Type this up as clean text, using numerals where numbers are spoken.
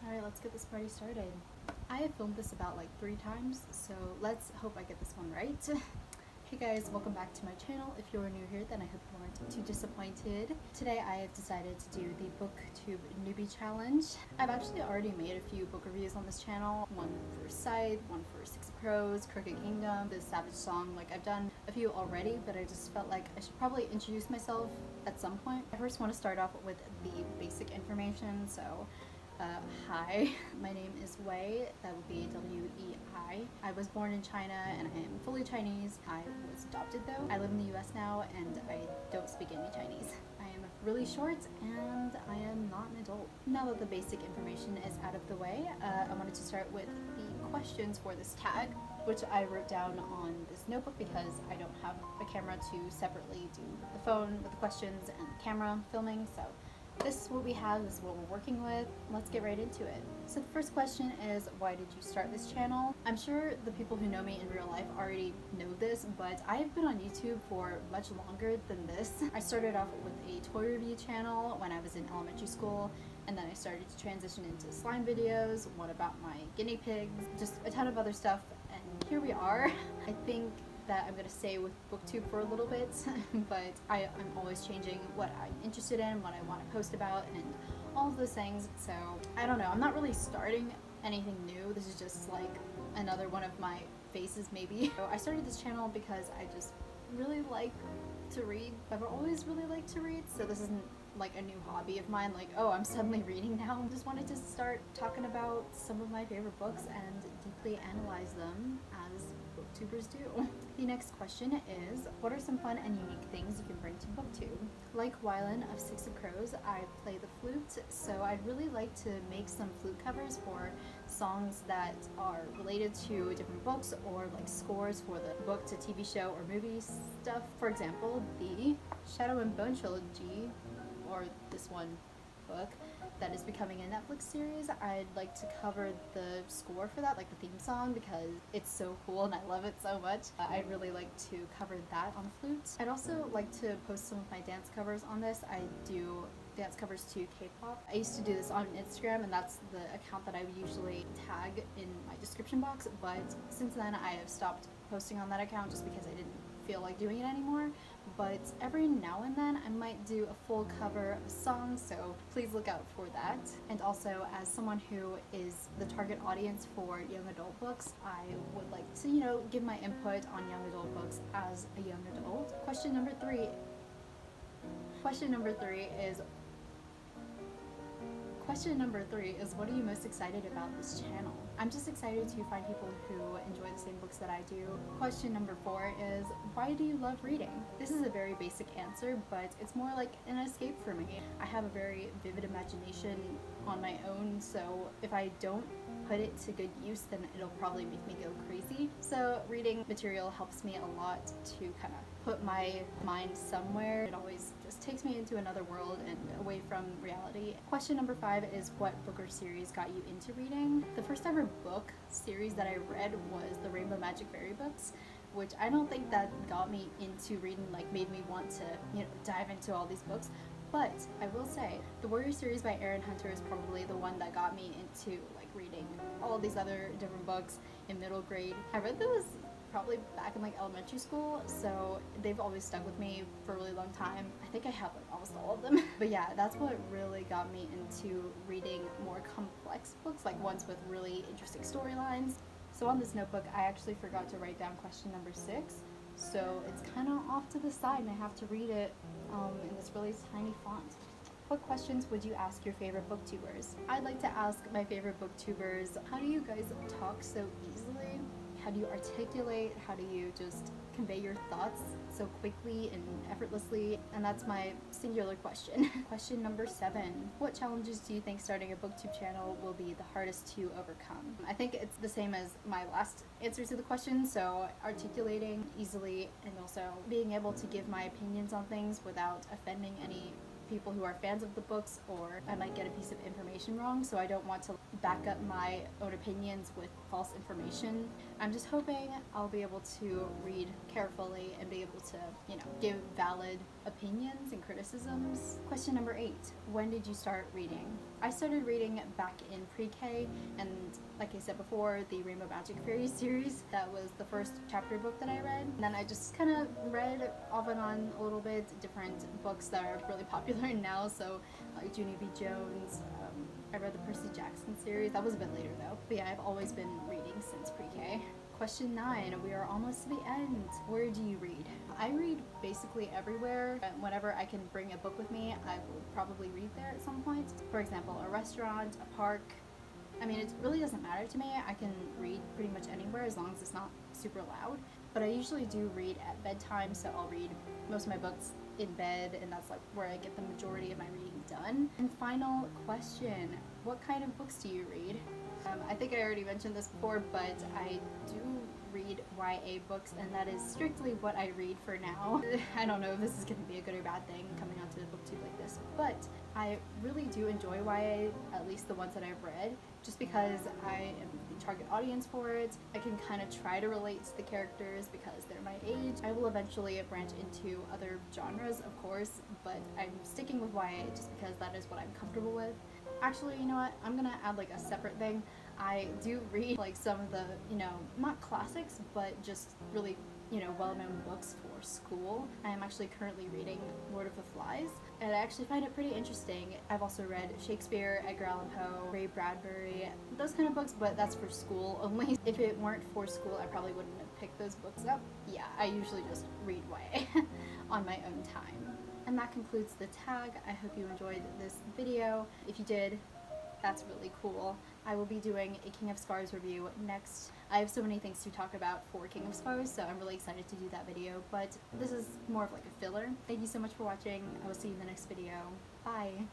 Alright, let's get this party started. I have filmed this about like 3 times, so let's hope I get this one right. Hey guys, welcome back to my channel. If you're new here, then I hope you aren't too disappointed. Today I have decided to do the Booktube Newbie Challenge. I've actually already made a few book reviews on this channel. One for Sight, one for Six of Crows, Crooked Kingdom, The Savage Song. Like, I've done a few already, but I just felt like I should probably introduce myself at some point. I first want to start off with the basic information. So hi, my name is Wei, that would be W-E-I. I was born in China and I am fully Chinese. I was adopted though. I live in the US now and I don't speak any Chinese. I am really short and I am not an adult. Now that the basic information is out of the way, I wanted to start with the questions for this tag, which I wrote down on this notebook because I don't have a camera to separately do the phone with the questions and the camera filming, so this is what we have, this is what we're working with. Let's get right into it. So the first question is, why did you start this channel? I'm sure the people who know me in real life already know this, but I have been on YouTube for much longer than this. I started off with a toy review channel when I was in elementary school, and then I started to transition into slime videos, one about my guinea pigs, just a ton of other stuff, and here we are. I think that I'm going to stay with Booktube for a little bit, but I'm always changing what I'm interested in, what I want to post about, and all of those things. So I don't know, I'm not really starting anything new. This is just like another one of my faces maybe. So I started this channel because I just really like to read. I've always really liked to read, so this isn't like a new hobby of mine, like, oh, I'm suddenly reading now. I just wanted to start talking about some of my favorite books and deeply analyze them as booktubers do. The next question is, what are some fun and unique things you can bring to Booktube? Like Wylan of Six of Crows, I play the flute, so I'd really like to make some flute covers for songs that are related to different books, or like scores for the book to TV show or movie stuff. For example, the Shadow and Bone trilogy, or this one book that is becoming a Netflix series, I'd like to cover the score for that, like the theme song, because it's so cool and I love it so much. I'd really like to cover that on flute. I'd also like to post some of my dance covers on this. I do dance covers to K-pop. I used to do this on Instagram, and that's the account that I would usually tag in my description box, but since then I have stopped posting on that account just because I didn't feel like doing it anymore. But every now and then I might do a full cover of a song, so please look out for that. And also, as someone who is the target audience for young adult books, I would like to, give my input on young adult books as a young adult. Question number three is, what are you most excited about this channel? I'm just excited to find people who enjoy the same books that I do. Question number 4 is, why do you love reading? This is a very basic answer, but it's more like an escape for me. I have a very vivid imagination on my own, so if I don't put it to good use, then it'll probably make me go crazy. So reading material helps me a lot to kind of put my mind somewhere. It always just takes me into another world and away from reality. Question number 5 is, what book or series got you into reading? The first ever book series that I read was the Rainbow Magic Fairy books, which I don't think that got me into reading, like made me want to, dive into all these books. But I will say, the Warrior series by Erin Hunter is probably the one that got me into like reading all these other different books in middle grade. I read those probably back in like elementary school, so they've always stuck with me for a really long time. I think I have like almost all of them. But yeah, that's what really got me into reading more complex books, like ones with really interesting storylines. So on this notebook, I actually forgot to write down question number 6. So it's kind of off to the side and I have to read it in this really tiny font. What questions would you ask your favorite booktubers? I'd like to ask my favorite booktubers, how do you guys talk so easily? How do you articulate? How do you just convey your thoughts so quickly and effortlessly? And that's my singular question. Question number 7. What challenges do you think starting a booktube channel will be the hardest to overcome? I think it's the same as my last answer to the question, so articulating easily and also being able to give my opinions on things without offending any people who are fans of the books, or I might get a piece of information wrong, so I don't want to back up my own opinions with false information. I'm just hoping I'll be able to read carefully and be able to, give valid opinions and criticisms. Question number 8. When did you start reading? I started reading back in pre-K, and like I said before, the Rainbow Magic Fairy series, that was the first chapter book that I read. And then I just kind of read off and on a little bit different books that are really popular now, so like Junie B. Jones, I read the Percy Jackson series. That was a bit later though. But yeah, I've always been reading since pre-K. Question 9, we are almost to the end. Where do you read? I read basically everywhere. Whenever I can bring a book with me, I will probably read there at some point. For example, a restaurant, a park. I mean, it really doesn't matter to me. I can read pretty much anywhere as long as it's not super loud. But I usually do read at bedtime, so I'll read most of my books in bed, and that's like where I get the majority of my reading done. And final question, what kind of books do you read? I think I already mentioned this before, but I do read YA books, and that is strictly what I read for now. I don't know if this is going to be a good or bad thing coming onto the booktube like this, but I really do enjoy YA, at least the ones that I've read, just because I am the target audience for it. I can kind of try to relate to the characters because they're my age. I will eventually branch into other genres, of course, but I'm sticking with YA just because that is what I'm comfortable with. Actually, you know what? I'm gonna add like a separate thing. I do read like some of the, not classics, but just really, well-known books for school. I am actually currently reading Lord of the Flies, and I actually find it pretty interesting. I've also read Shakespeare, Edgar Allan Poe, Ray Bradbury, those kind of books, but that's for school only. If it weren't for school, I probably wouldn't have picked those books up. Yeah, I usually just read YA on my own time. And that concludes the tag. I hope you enjoyed this video. If you did, that's really cool. I will be doing a King of Scars review next. I have so many things to talk about for King of Scars, so I'm really excited to do that video, but this is more of like a filler. Thank you so much for watching. I will see you in the next video. Bye!